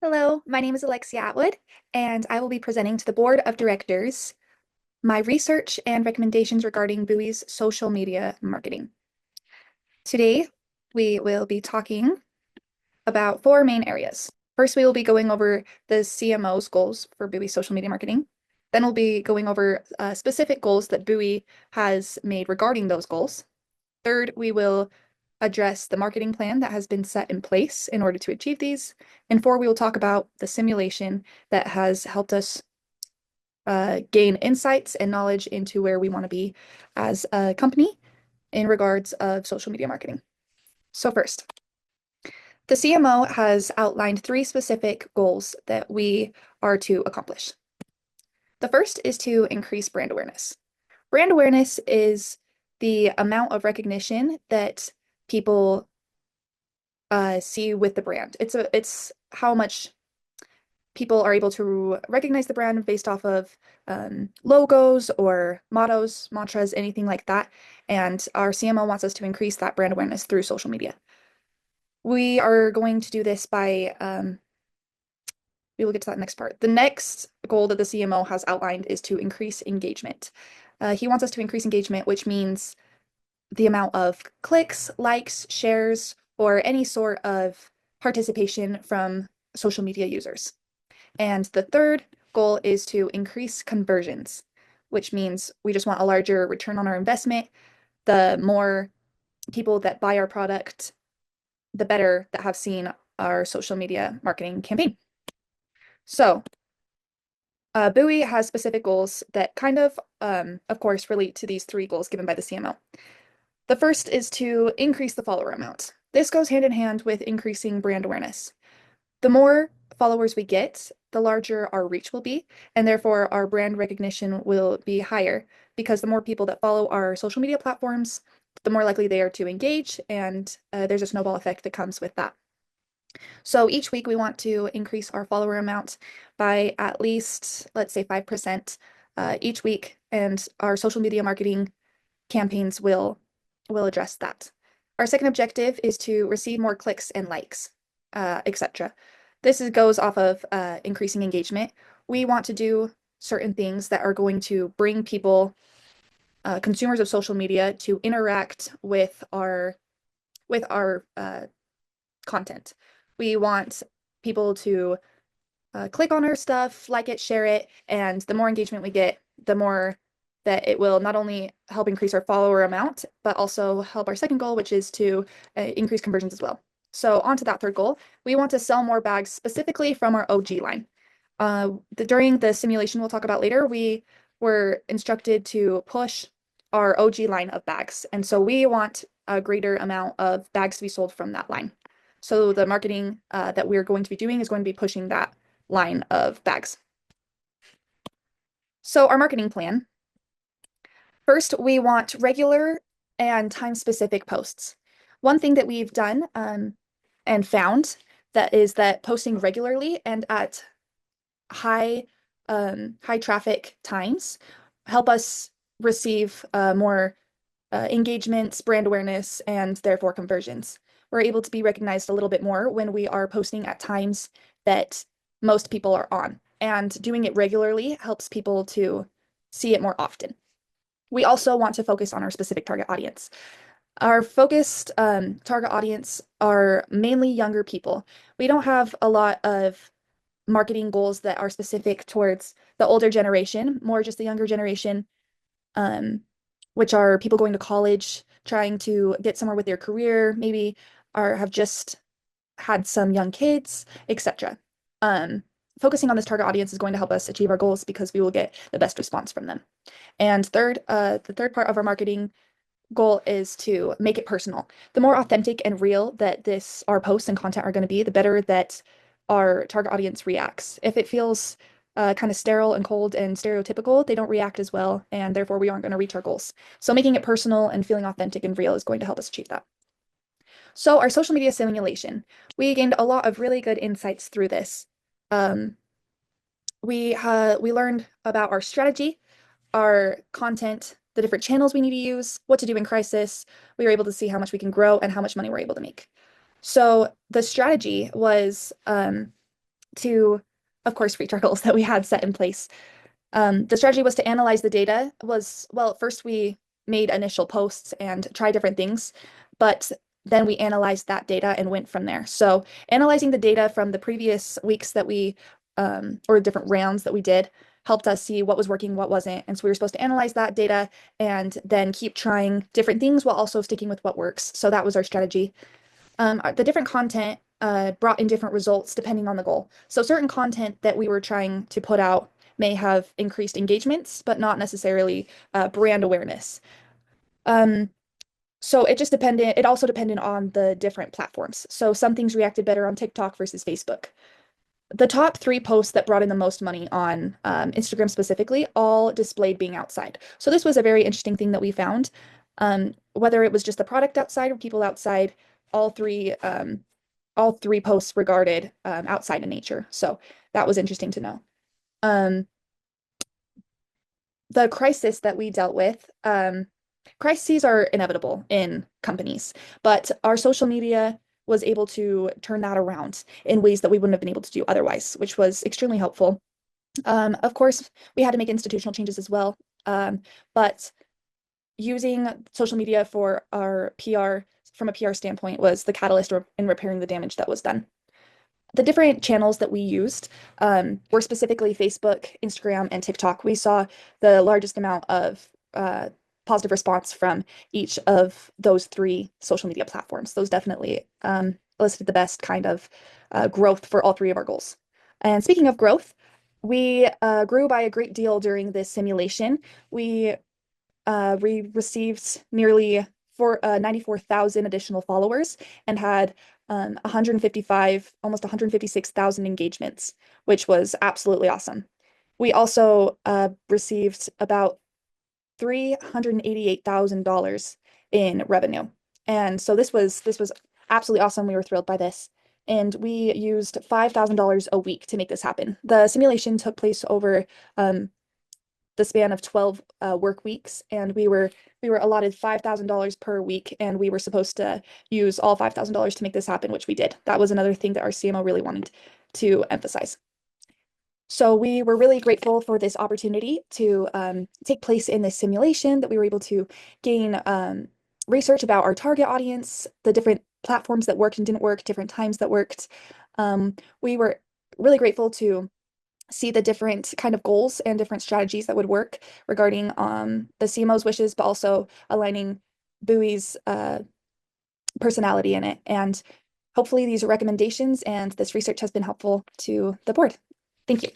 Hello, my name is Alexia Atwood, and I will be presenting to the Board of Directors my research and recommendations regarding Buoy's social media marketing. Today, we will be talking about four main areas. First, we will be going over the CMO's goals for Buoy's social media marketing. Then we'll be going over specific goals that Buoy has made regarding those goals. Third, we will address the marketing plan that has been set in place in order to achieve these. And four, we will talk about the simulation that has helped us gain insights and knowledge into where we want to be as a company in regards of social media marketing. So first, the CMO has outlined three specific goals that we are to accomplish. The first is to increase brand awareness. Brand awareness is the amount of recognition that people see with the brand. It's how much people are able to recognize the brand based off of logos or mottos, mantras, anything like that. And our CMO wants us to increase that brand awareness through social media. We are going to do this by, we will get to that next part. The next goal that the CMO has outlined is to increase engagement. He wants us to increase engagement, which means the amount of clicks, likes, shares, or any sort of participation from social media users. And the third goal is to increase conversions, which means we just want a larger return on our investment. The more people that buy our product, the better that have seen our social media marketing campaign. So, Buoy has specific goals that kind of course, relate to these three goals given by the CMO. The first is to increase the follower amount. This goes hand in hand with increasing brand awareness. The more followers we get, the larger our reach will be, and therefore our brand recognition will be higher because the more people that follow our social media platforms, the more likely they are to engage, and there's a snowball effect that comes with that. So each week we want to increase our follower amount by at least, let's say 5% each week, and our social media marketing campaigns will address that. Our second objective is to receive more clicks and likes, etc. Goes off of increasing engagement. We want to do certain things that are going to bring people, consumers of social media, to interact with our content. We want people to click on our stuff, like it, share it, and the more engagement we get, the more that it will not only help increase our follower amount, but also help our second goal, which is to increase conversions as well. So on to that third goal, we want to sell more bags specifically from our OG line. During the simulation we'll talk about later, we were instructed to push our OG line of bags. And so we want a greater amount of bags to be sold from that line. So the marketing that we're going to be doing is going to be pushing that line of bags. So our marketing plan. First, we want regular and time-specific posts. One thing that we've done and found that is that posting regularly and at high traffic times help us receive more engagements, brand awareness, and therefore conversions. We're able to be recognized a little bit more when we are posting at times that most people are on. And doing it regularly helps people to see it more often. We also want to focus on our specific target audience. Our focused target audience are mainly younger people. We don't have a lot of marketing goals that are specific towards the older generation, more just the younger generation, which are people going to college, trying to get somewhere with their career, maybe have just had some young kids, etc. Focusing on this target audience is going to help us achieve our goals because we will get the best response from them. And the third part of our marketing goal is to make it personal. The more authentic and real that our posts and content are going to be, the better that our target audience reacts. If it feels kind of sterile and cold and stereotypical, they don't react as well, and therefore we aren't going to reach our goals. So making it personal and feeling authentic and real is going to help us achieve that. So our social media simulation, we gained a lot of really good insights through this. We learned about our strategy, our content, the different channels we need to use, what to do in crisis. We were able to see how much we can grow and how much money we're able to make. So the strategy was to, of course, reach our goals that we had set in place. The strategy was to analyze the data well, first we made initial posts and tried different things, but then we analyzed that data and went from there. So analyzing the data from the previous weeks that or different rounds that we did helped us see what was working, what wasn't. And so we were supposed to analyze that data and then keep trying different things while also sticking with what works. So that was our strategy. The different content brought in different results depending on the goal. So certain content that we were trying to put out may have increased engagements, but not necessarily brand awareness. Um, so it also depended on the different platforms. So some things reacted better on TikTok versus Facebook. The top 3 posts that brought in the most money on Instagram specifically all displayed being outside. So this was a very interesting thing that we found. Whether it was just the product outside or people outside, all three posts regarded outside in nature. So that was interesting to know. Um, the crisis that we dealt with, crises are inevitable in companies, but our social media was able to turn that around in ways that we wouldn't have been able to do otherwise, which was extremely helpful. Of course, we had to make institutional changes as well, but using social media for our PR from a PR standpoint was the catalyst in repairing the damage that was done. The different channels that we used were specifically Facebook, Instagram, and TikTok. We saw the largest amount of positive response from each of those 3 social media platforms. Those definitely elicited the best kind of growth for all 3 of our goals. And speaking of growth, we grew by a great deal during this simulation. We received nearly 94,000 additional followers and had 155, almost 156,000 engagements, which was absolutely awesome. We also received about $388,000 in revenue. And so this was absolutely awesome. We were thrilled by this. And we used $5,000 a week to make this happen. The simulation took place over the span of 12 work weeks, and we were allotted $5,000 per week, and we were supposed to use all $5,000 to make this happen, which we did. That was another thing that our CMO really wanted to emphasize. So we were really grateful for this opportunity to take place in this simulation, that we were able to gain research about our target audience, the different platforms that worked and didn't work, different times that worked. We were really grateful to see the different kind of goals and different strategies that would work regarding the CMO's wishes, but also aligning Buoy's personality in it. And hopefully these recommendations and this research has been helpful to the board. Thank you.